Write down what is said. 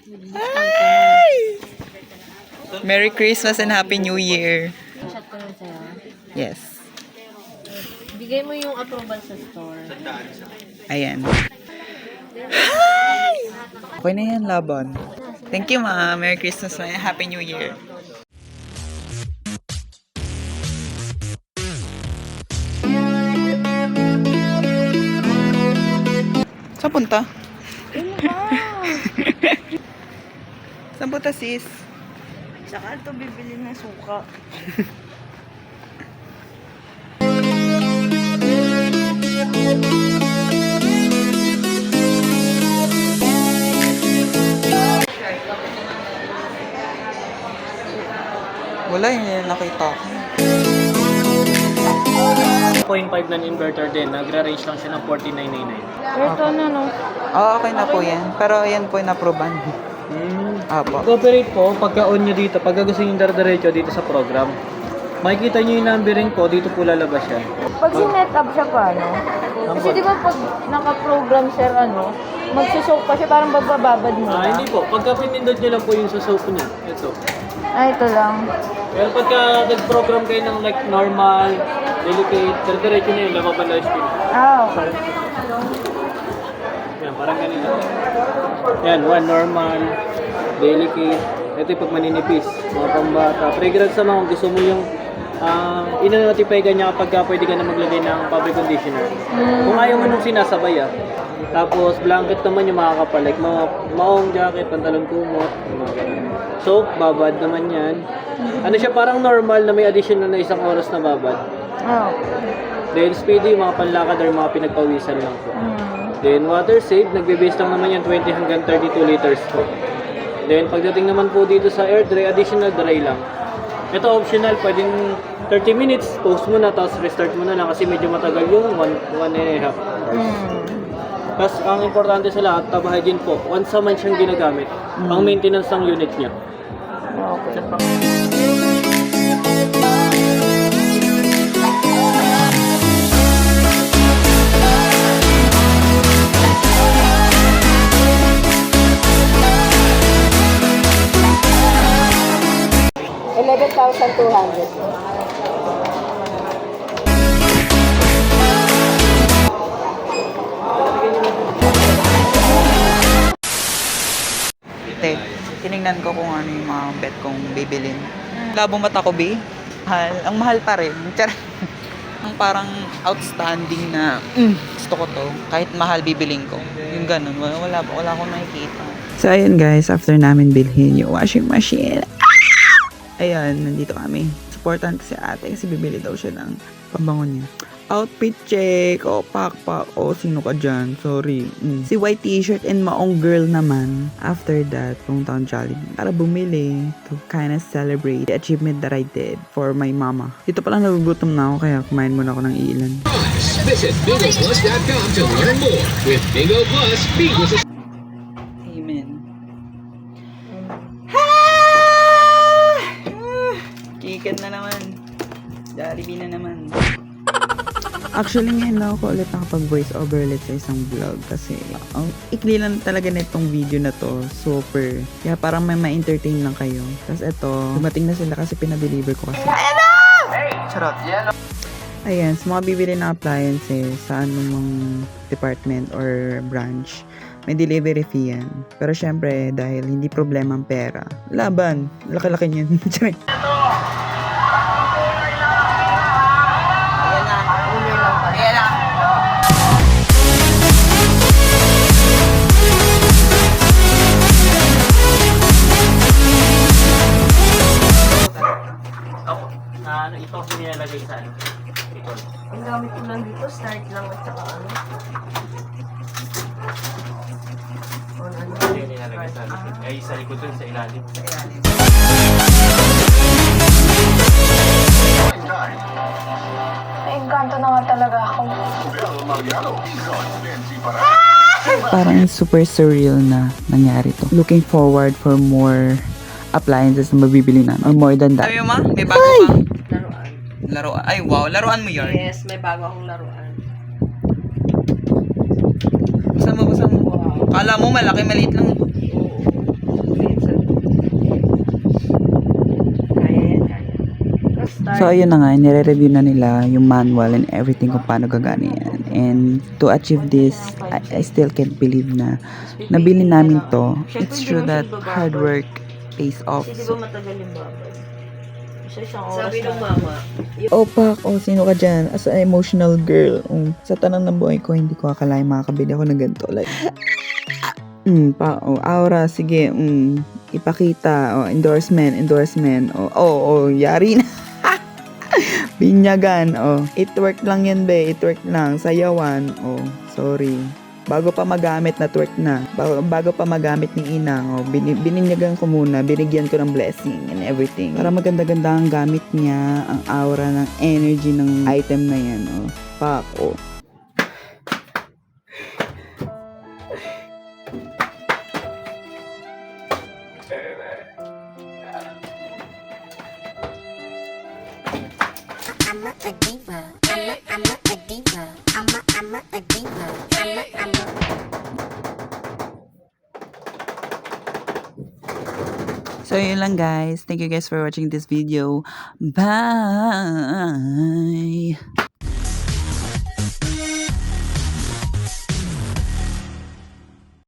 Ay! Merry Christmas and Happy New Year. Shot ko lang sa'yo. Yes. Bigay mo yung approval sa store. Ayan. Hi! Okay na yan, laban. Thank you, ma. Merry Christmas and Happy New Year. Saan punta? Saan punta, sis? Saka ito bibili ng suka. Wala, hindi na nakita ko. 0.5 ng inverter din. Nagra-range lang siya ng 4999. Ito na, no? Okay na po yan. Pero yan po yung na-proban. Apo. Cooperate po, pagka-on nyo dito, pagka gusto nyo diretso dito sa program, makikita nyo yung numbering ko, dito po lalabas siya. Pag sinet up siya paano? Kasi di ba pag naka-program sir, magsusoak pa siya, parang bababad mo na. Hindi po. Pagka pinindot nyo lang po yung sa soap niya. Ito. Ito lang. Pero pagka nag-program kayo ng like normal, delicate, diretso nyo yung lumabas screen. Okay. Yan, parang ganito. Yan, one normal, delicate. Ito yung pag maninipis, mga pambata. Fragrance naman kung gusto mo yung ina-notify ka niya kapag pwede ka na maglagay ng fabric conditioner. Kung ayaw mo nung sinasabay Tapos blanket naman yung makakapal. Like mga maong jacket, pantalon kumot, mga ganun. Soap, babad naman yan. Ano siya, parang normal na may additional na isang oras na babad. Then speedy, yung mga panlakad or mga pinagpawisan lang po. Then water save, nagbe-base lang naman yan 20 hanggang 32 liters po. Then pagdating naman po dito sa air dry, additional dry lang. Ito optional, pwedeng 30 minutes, post mo na, tapos restart mo na lang kasi medyo matagal yung 1.5 hours. Tapos ang importante sa lahat, top hygiene po, once a month siyang ginagamit, ang maintenance ng unit niya. Okay. Tinignan ko kung ano yung mga bet kong bibilin. Labong mata ko, B. Mahal. Ang mahal pa rin. Ang parang outstanding na gusto ko to. Kahit mahal bibiling ko. Yung ganun. Wala akong nakikita. So, ayun guys. After namin bilhin yung washing machine. Ayan, nandito kami. Supportan si ate kasi bibili daw siya ng pabango niya. Outfit check. Pak. Sino ka dyan? Sorry. Si white t-shirt and maong girl naman. After that, pumunta akong Jollibee para bumili to kind of celebrate the achievement that I did for my mama. Dito palang nagugutom na ako kaya kumain muna ako ng ilan. Visit BingoPlus.com to learn more. With Bingo Plus, be with us. Amen. Chicken na naman. Jollibee na naman. Actually, ngayon lang ako ulit nakapag-voice over ulit sa isang vlog kasi ang ikli lang talaga na itong video na to. Super. Kaya parang may ma-entertain lang kayo. Tapos ito, dumating na sila kasi pinadeliver ko kasi. Charot. Ayan, sa mga bibili ng appliances sa anumang department or branch, may delivery fee yan. Pero syempre, dahil hindi problema ang pera, laban. Laki-laki niyan. Ito ako nilalagay sa Ang gamit ko lang dito, start lang at saka Hindi nilalagay sa ay sa likod dun, sa ilalim. Naengkanto naman talaga ako. Parang super surreal na nangyari to. Looking forward for more appliances na mabibili na. Or more than that. Sabi mo, ma? May bago pang laruan. Ay, wow. Laruan mo yun? Yes, may bago akong laruan. Basta mo. Kala mo malaki, maliit lang. So, ayun na nga, nire-review na nila yung manual and everything kung paano gagana yan. And to achieve this, I still can't believe na nabili namin to. It's true that hard work pays off. Kasi di ba matagal yung babad? Isa isang oras Sabi ng na. mama, Opak, sino ka dyan? As an emotional girl, sa tanang ng buhay ko, hindi ko akalain makakabili ako ng ganito. Like, aura, sige, ipakita, endorsement, yari na. Binyagan, it work lang yan, be, it work lang, sayawan, sorry. Bago pa magamit, na-twerk na. Bago pa magamit ng inang, bininyagan ko muna, binigyan ko ng blessing and everything. Para maganda-ganda ang gamit niya, ang aura ng energy ng item na yan, Pak, So, yun lang guys. Thank you guys for watching this video. Bye!